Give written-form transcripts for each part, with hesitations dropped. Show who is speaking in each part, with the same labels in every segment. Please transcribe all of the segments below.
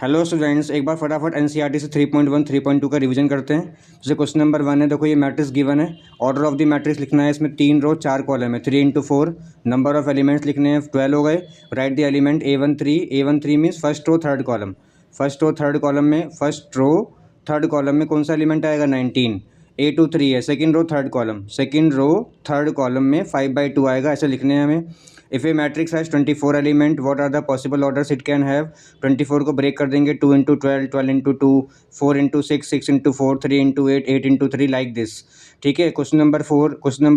Speaker 1: Hello students, एक बार फटाफट NCERT से 3.1 3.2 का रिवीजन करते हैं। जैसे क्वेश्चन नंबर 1 है, देखो ये मैट्रिक्स गिवन है। ऑर्डर ऑफ द मैट्रिक्स लिखना है, इसमें 3 रो 4 कॉलम है, 3 इंटू 4। नंबर ऑफ एलिमेंट्स लिखने हैं, 12 हो गए। Write the element A13 means first row third column. First row third column में कौन सा एलिमेंट आएगा? 19। A23 है, सेकेंड रो थर्ड कॉलम में 5/2 आएगा, ऐसे लिखने हैं हमें। If a matrix has 24 element, what are the possible orders it can have? 24 को ब्रेक कर देंगे, 2 into 12, 12 into 2, 4 into 6, 6 into 4, 3 into 8, 8 into 3, like this. ठीक है। क्वेश्चन नंबर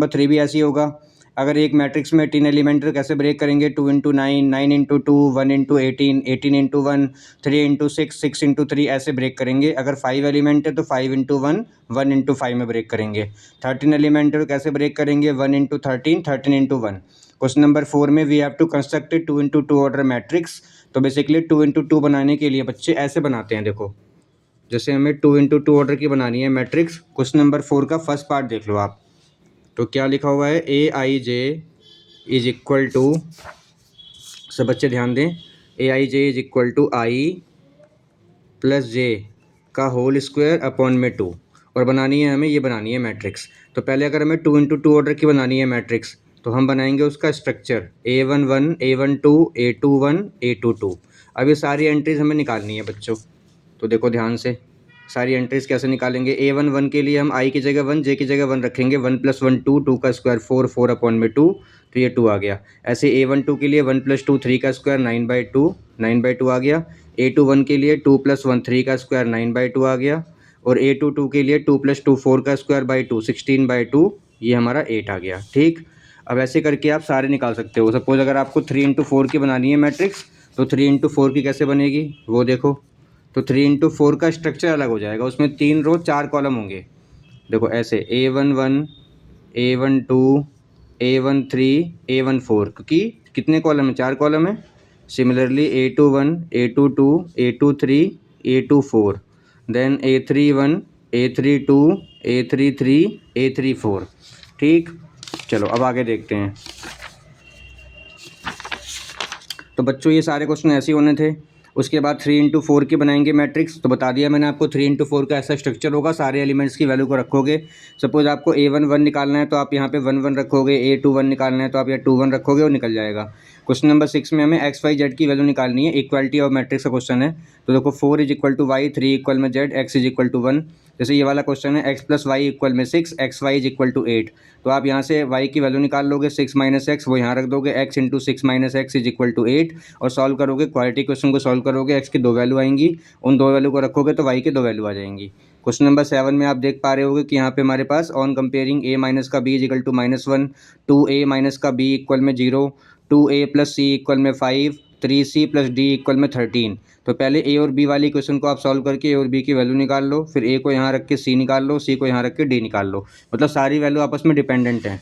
Speaker 1: 3 भी ऐसे ही होगा। अगर एक मैट्रिक्स में 18 एलिमेंट, कैसे ब्रेक करेंगे? 2 into 9, 9 into 2, 1 into 18, 18 into 1, 3 into 6, 6 into 3, ऐसे ब्रेक करेंगे। अगर 5 एलिमेंट है तो 5 इंटू 1, 1 इंटू 5 में ब्रेक करेंगे। 13 एलिमेंट है तो कैसे ब्रेक करेंगे? 1 इंटू 13, 13 इंटू 1। क्वेश्चन नंबर 4 में we have to construct 2 into 2 order matrix. तो बेसिकली 2 इंटू 2 बनाने के लिए बच्चे ऐसे बनाते हैं। देखो, जैसे हमें 2 इंटू 2 ऑर्डर की बनानी है मैट्रिक्स। क्वेश्चन नंबर 4 का फर्स्ट पार्ट देख लो आप। तो क्या लिखा हुआ है? AIJ इज इक्वल टू, सब बच्चे ध्यान दें, AIJ is equal to I plus J का होल स्क्वायर अपॉन में 2। और बनानी है हमें, ये बनानी है मैट्रिक्स। तो पहले अगर हमें 2 इंटू 2 ऑर्डर की बनानी है मैट्रिक्स, तो हम बनाएंगे उसका structure A11, A12, A21, A22। अब ये सारी एंट्रीज हमें निकालनी है बच्चों। तो देखो ध्यान से, सारी एंट्रीज कैसे निकालेंगे। A11 के लिए हम I की जगह 1, J की जगह 1 रखेंगे। 1 + 1 2, 2 का स्क्वायर 4, 4 अपॉन में 2, तो ये 2 आ गया। ऐसे A12 के लिए 1 + 2 3 का स्क्वायर 9/2, 9/2 आ गया। A21 के लिए 2 + 1 3 का स्क्वायर 9/2 आ गया। और A22 के लिए 2 + 2 4 का स्क्वायर बाई 2 16/2, ये हमारा 8 आ गया। ठीक। अब ऐसे करके आप सारे निकाल सकते हो। सपोज अगर आपको 3 इंटू 4 की बनानी है मैट्रिक्स, तो 3 इंटू 4 की कैसे बनेगी वो देखो। तो 3 इंटू 4 का स्ट्रक्चर अलग हो जाएगा, उसमें 3 रो 4 कॉलम होंगे। देखो ऐसे A11, A12, A13, A14, क्योंकि कितने कॉलम है? 4 कॉलम है। Similarly A21, A22, A23, A24, then A31, A32, A33, A34। ठीक। चलो अब आगे देखते हैं। तो बच्चों ये सारे क्वेश्चन ऐसे ही होने थे। उसके बाद 3 इंटू 4 की बनाएंगे मैट्रिक्स। तो बता दिया मैंने आपको, 3 इंटू 4 का ऐसा स्ट्रक्चर होगा, सारे एलिमेंट्स की वैल्यू को रखोगे। सपोज आपको A11 निकालना है तो आप यहाँ पे 1 1 रखोगे। A21 निकालना है तो आप यहाँ 2 1 रखोगे और निकल जाएगा। क्वेश्चन नंबर 6 में हमें एक्स वाई जेड की वैल्यू निकालनी है। इक्वालिटी ऑफ मैट्रिक्स का क्वेश्चन है। तो देखो 4 is equal to Y, 3 equal में Z, X is equal to 1। जैसे ये वाला क्वेश्चन है, एक्स प्लस वाई इक्वल में 6, x y is equal to 8। तो आप यहाँ से y की वैल्यू निकाल लोगे, 6 माइनस एक्स, वो यहाँ रख दोगे, x into 6 minus x is equal to 8। और सॉल्व करोगे, क्वालिटी क्वेश्चन को सॉल्व करोगे, x की 2 वैल्यू आएंगी, उन 2 वैल्यू को रखोगे तो y की 2 वैल्यू आ जाएंगी। क्वेश्चन नंबर 7 में आप देख पा रहे होगे कि यहाँ पे हमारे पास ऑन कंपेयरिंग a माइनस का b is equal to -1, 2a minus का b इक्वल में 0, 2a प्लस c इक्वल में 5, 3c प्लस d इक्वल में 13। तो पहले ए और बी वाली क्वेश्चन को आप सॉल्व करके ए और बी की वैल्यू निकाल लो, फिर ए को यहाँ रख के सी निकाल लो, सी को यहाँ रख के डी निकाल लो। मतलब सारी वैल्यू आपस में डिपेंडेंट है।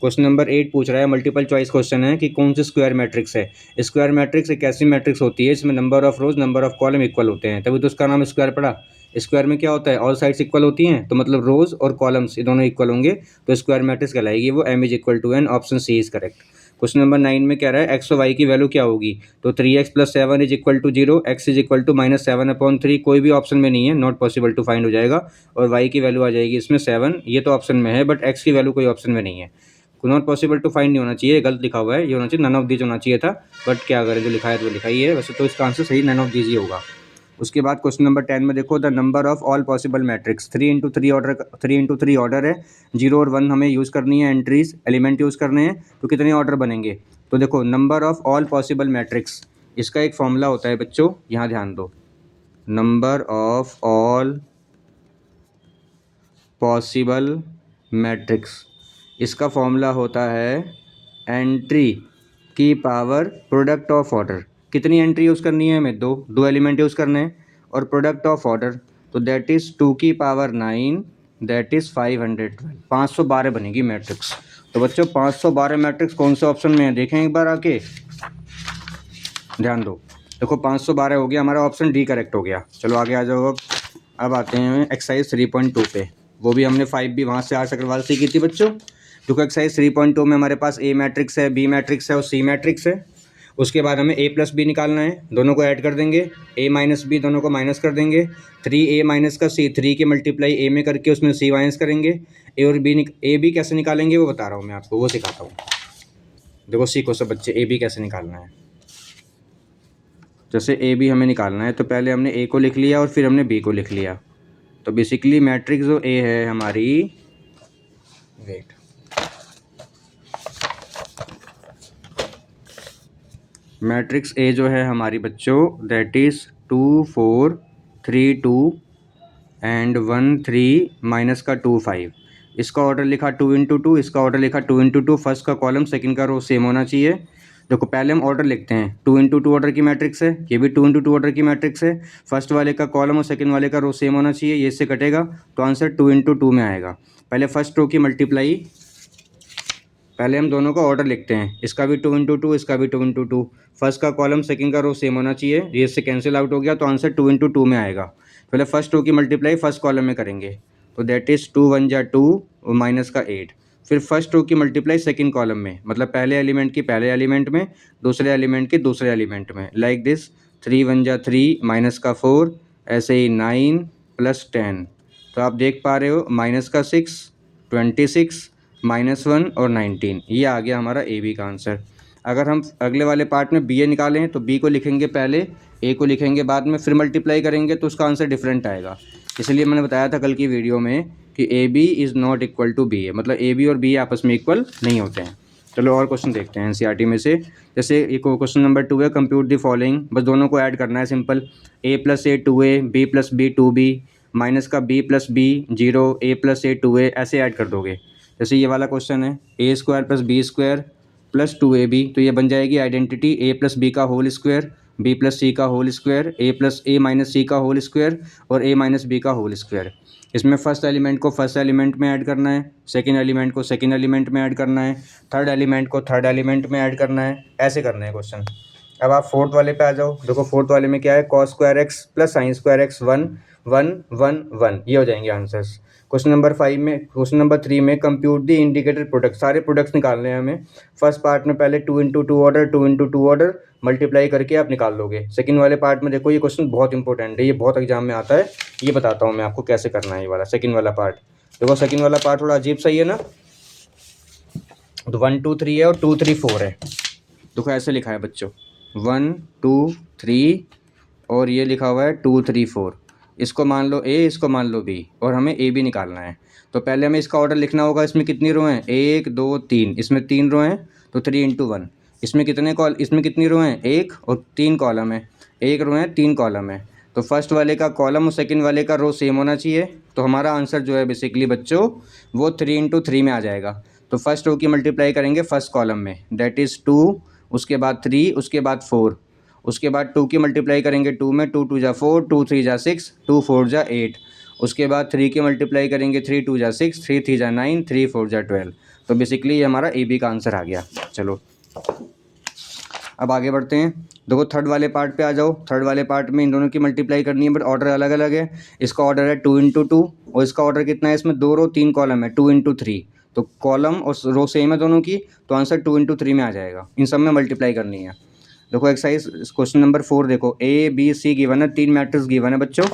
Speaker 1: क्वेश्चन नंबर 8 पूछ रहा है, मल्टीपल चॉइस क्वेश्चन है कि कौन सी स्क्वायर मैट्रिक्स है। स्क्वायर मैट्रिक्स एक ऐसी मैट्रिक्स होती है इसमें number of rose number of column equal होते हैं, तभी तो उसका नाम स्क्वायर पड़ा। स्क्वायर में क्या होता है? ऑल साइड्स इक्वल होती हैं, तो मतलब रोज और कॉलम्स ये दोनों इक्वल होंगे, तो स्क्वायर मैट्रिक्स कहलाएगी वो। m is equal to n, option C is correct. Question number 9 में कह रहा है एक्स और वाई की वैल्यू क्या होगी। तो 3x plus 7 is equal to 0, x is equal to -7/3, कोई भी ऑप्शन में नहीं है, नॉट पॉसिबल टू फाइंड हो जाएगा। और वाई की वैल्यू आ जाएगी इसमें 7, ये तो ऑप्शन में है, बट एक्स की वैल्यू कोई ऑप्शन में नहीं है। नॉट पॉसिबल टू फाइंड नहीं होना चाहिए, गलत लिखा हुआ है, ये होना चाहिए नन ऑफ दीज होना चाहिए था, बट क्या करें, जो लिखा है तो लिखा ही है। वैसे तो इसका आंसर सही नन ऑफ दीज ही होगा। उसके बाद क्वेश्चन नंबर 10 में देखो, the number of all possible matrix. 3 into 3 order है, 0 और 1 हमें यूज़ करनी है, एंट्रीज एलिमेंट यूज़ करने हैं। तो कितने ऑर्डर बनेंगे? तो देखो number of all possible matrix, इसका एक फॉर्मूला होता है बच्चों, यहाँ ध्यान दो। Number of all possible matrix, इसका फॉर्मूला होता है एंट्री की पावर प्रोडक्ट ऑफ ऑर्डर। कितनी एंट्री यूज़ करनी है हमें? दो एलिमेंट यूज़ करने हैं। और प्रोडक्ट ऑफ ऑर्डर, तो दैट इज़ 2 की पावर 9, दैट इज़ 512, 512 बनेगी मैट्रिक्स। तो बच्चों 512 मैट्रिक्स कौन से ऑप्शन में है देखें एक बार आके, ध्यान दो। देखो 512 हो गया हमारा, ऑप्शन डी करेक्ट हो गया। चलो आगे आ जाओ। अब आते हैं एक्सरसाइज 3.2 पे। वो भी हमने 5 भी वहाँ से आर अग्रवाल से की थी बच्चों। क्योंकि एक्सरसाइज 3.2 में हमारे पास ए मैट्रिक्स है, बी मैट्रिक्स है और सी मैट्रिक्स है। उसके बाद हमें a प्लस बी निकालना है, दोनों को ऐड कर देंगे, a माइनस बी दोनों को माइनस कर देंगे, 3a माइनस का c, 3 के मल्टीप्लाई a में करके उसमें c माइनस करेंगे, a और b कैसे निकालेंगे वो बता रहा हूँ मैं आपको, वो सिखाता हूँ। देखो सीखो सब बच्चे, a b कैसे निकालना है। जैसे a b हमें निकालना है तो पहले हमने a को लिख लिया और फिर हमने b को लिख लिया। तो बेसिकली मैट्रिक्स जो a है हमारी, वेट, मैट्रिक्स ए जो है हमारी बच्चों दैट इज़ 2 4 3 2 एंड 1 3 माइनस का 2 5। इसका ऑर्डर लिखा 2 इंटू 2, इसका ऑर्डर लिखा 2 इंटू 2। फर्स्ट का कॉलम सेकंड का रो सेम होना चाहिए। देखो पहले हम ऑर्डर लिखते हैं, 2 इंटू 2 ऑर्डर की मैट्रिक्स है, ये भी 2 इंटू 2 ऑर्डर की मैट्रिक्स है। फर्स्ट वाले का कॉलम और सेकंड वाले का रो सेम होना चाहिए, ये इससे कटेगा तो आंसर 2 इंटू 2 में आएगा। पहले फर्स्ट रो की मल्टीप्लाई, पहले हम दोनों का ऑर्डर लिखते हैं, इसका भी 2 इंटू 2, इसका भी 2 इंटू 2। फर्स्ट का कॉलम सेकंड का रो सेम होना चाहिए, ये इससे कैंसिल आउट हो गया तो आंसर 2 इंटू 2 में आएगा। पहले फर्स्ट रो की मल्टीप्लाई फर्स्ट कॉलम में करेंगे तो दैट इज़ 2 1 जा 2 माइनस का 8। फिर फर्स्ट रो की मल्टीप्लाई सेकंड कॉलम में, मतलब पहले एलिमेंट की पहले एलिमेंट में, दूसरे एलिमेंट की दूसरे एलिमेंट में, लाइक दिस 3 1 जा 3 माइनस का 4, ऐसे ही 9 प्लस 10। तो आप देख पा रहे हो माइनस का 6 26 -1 और 19, ये आ गया हमारा ए बी का आंसर। अगर हम अगले वाले पार्ट में बी ए निकालें तो बी को लिखेंगे पहले, ए को लिखेंगे बाद में, फिर मल्टीप्लाई करेंगे तो उसका आंसर डिफरेंट आएगा। इसलिए मैंने बताया था कल की वीडियो में कि A B is not equal to B A, मतलब ए बी और बी आपस में इक्वल नहीं होते हैं। चलो और क्वेश्चन देखते हैं एनसीईआरटी में से। जैसे एक क्वेश्चन नंबर 2 है, कंप्यूट द फॉलोइंग, बस दोनों को ऐड करना है simple. a plus a 2a, b plus b 2b, minus का b plus b 0, a plus a 2a, ऐसे ऐड कर दोगे। जैसे ये वाला क्वेश्चन है A square plus B square plus 2ab, तो ये बन जाएगी आइडेंटिटी a प्लस बी का whole square, b plus C का whole square, a plus A minus C का होल स्क्वायर और a माइनस बी का होल स्क्वायर। इसमें फर्स्ट एलिमेंट को फर्स्ट एलिमेंट में ऐड करना है, सेकंड एलिमेंट को सेकंड एलिमेंट में ऐड करना है, थर्ड एलिमेंट को थर्ड एलिमेंट में ऐड करना है, ऐसे करना है क्वेश्चन। अब आप फोर्थ वाले पे आ जाओ। देखो फोर्थ वाले में क्या है, cos square x plus sine square x 1 1 1 1, ये हो जाएंगे आंसर्स। क्वेश्चन नंबर 3 में कंप्यूट दी इंडिकेटेड प्रोडक्ट, सारे प्रोडक्ट्स निकालने हैं हमें। फर्स्ट पार्ट में पहले 2 into 2 order 2 into 2 order multiply करके आप निकाल लोगे। सेकंड वाले पार्ट में देखो ये क्वेश्चन बहुत इंपॉर्टेंट है, ये बहुत एग्जाम में आता है, ये बताता हूँ मैं आपको कैसे करना है ये वाला सेकंड वाला पार्ट। देखो सेकंड वाला पार्ट थोड़ा अजीब सा ही है ना, तो 1 2 3 है और 2 3 4 है। देखो ऐसे लिखा है बच्चों 1 2 3 और ये लिखा हुआ है 2 3 4। इसको मान लो ए, इसको मान लो बी, और हमें ए बी निकालना है। तो पहले हमें इसका ऑर्डर लिखना होगा। इसमें कितनी रो हैं, 1 2 3, इसमें 3 रो हैं तो 3 इंटू 1। इसमें कितनी रो हैं, 1 और 3 कॉलम है, 1 रो है 3 कॉलम है। तो फर्स्ट वाले का कॉलम और सेकंड वाले का रो सेम होना चाहिए। तो हमारा आंसर जो है बेसिकली बच्चों वो 3 इंटू 3 में आ जाएगा। तो फर्स्ट रो की मल्टीप्लाई करेंगे फर्स्ट कॉलम में, दैट इज़ 2, उसके बाद 3, उसके बाद 4, उसके बाद 2 की मल्टीप्लाई करेंगे 2 में, 2 2 जा 4, 2 3 जा 6, 2 4 जा 8। उसके बाद 3 की मल्टीप्लाई करेंगे 3 2 जा 6, 3 3 जा 9, 3 4 जा 12। तो बेसिकली ये हमारा ए बी का आंसर आ गया। चलो अब आगे बढ़ते हैं। देखो थर्ड वाले पार्ट पे आ जाओ। थर्ड वाले पार्ट में इन दोनों की मल्टीप्लाई करनी है, बट ऑर्डर अलग अलग है। इसका ऑर्डर है 2 इंटू 2 और इसका ऑर्डर कितना है, इसमें 2 रो 3 कॉलम है, 2 इंटू 3। तो कॉलम और रो सेम है दोनों की, तो आंसर 2 इंटू 3 में आ जाएगा। इन सब में मल्टीप्लाई करनी है। देखो एक्सरसाइज क्वेश्चन नंबर 4 देखो, ए बी सी गिवन है, 3 मैट्रिक्स गिवन है बच्चों,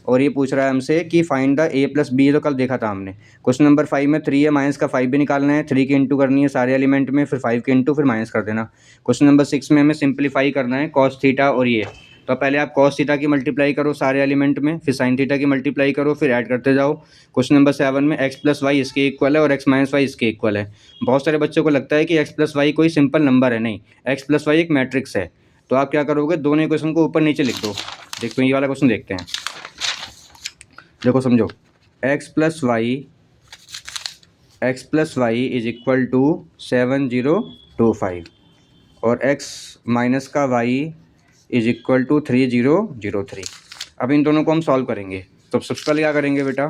Speaker 1: और ये पूछ रहा है हमसे कि find the a plus b. तो कल देखा था हमने। क्वेश्चन नंबर 5 में 3 है, माइनस का 5 भी निकालना है, 3 की इंटू करनी है सारे एलिमेंट में, फिर 5 के इंटू, फिर माइनस कर देना। क्वेश्चन नंबर 6 में हमें सिंप्लीफाई करना है कॉस थीटा और ये। तो पहले आप कॉस थीटा की मल्टीप्लाई करो सारे एलिमेंट में, फिर साइन थीटा की मल्टीप्लाई करो, फिर ऐड करते जाओ। क्वेश्चन नंबर 7 में एक्स प्लस वाई इसके इक्वल है और एक्स माइनस वाई इसके इक्वल है। बहुत सारे बच्चों को लगता है कि एक्स प्लस वाई कोई सिंपल नंबर है, नहीं, एक्स प्लस वाई एक मैट्रिक्स है। तो आप क्या करोगे, दोनों इक्वेशन को ऊपर नीचे लिख दो। देखो ये वाला क्वेश्चन देखते हैं। देखो समझो, x plus y is equal to 7025 और एक्स माइनस का वाई इज इक्वल टू 3003। अब इन दोनों को हम सॉल्व करेंगे। तो सबसे पहले क्या करेंगे बेटा,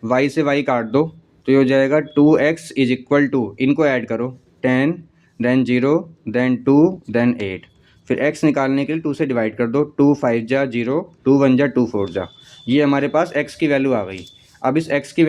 Speaker 1: वाई से वाई काट दो तो ये हो जाएगा 2x इज इक्वल टू, इनको ऐड करो 10 देन 0 देन 2 देन 8। फिर x निकालने के लिए 2 से डिवाइड कर दो, 2 5 जा 0, 2 1 जा 2 4 जा। ये हमारे पास x की वैल्यू आ गई। अब इस x की